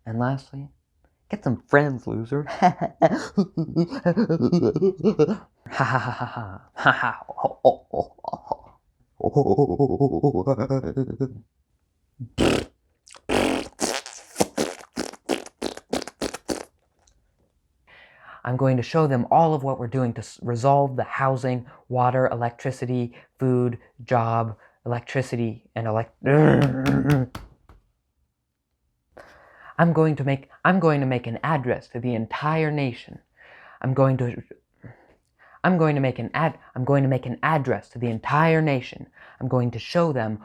And lastly, get some friends, loser. Ha ha ha ha ha ha ha. I'm going to show them all of what we're doing to resolve the housing, water, electricity, food, job, electricity, and I'm going to make an address to the entire nation. I'm going to make an address to the entire nation. I'm going to show them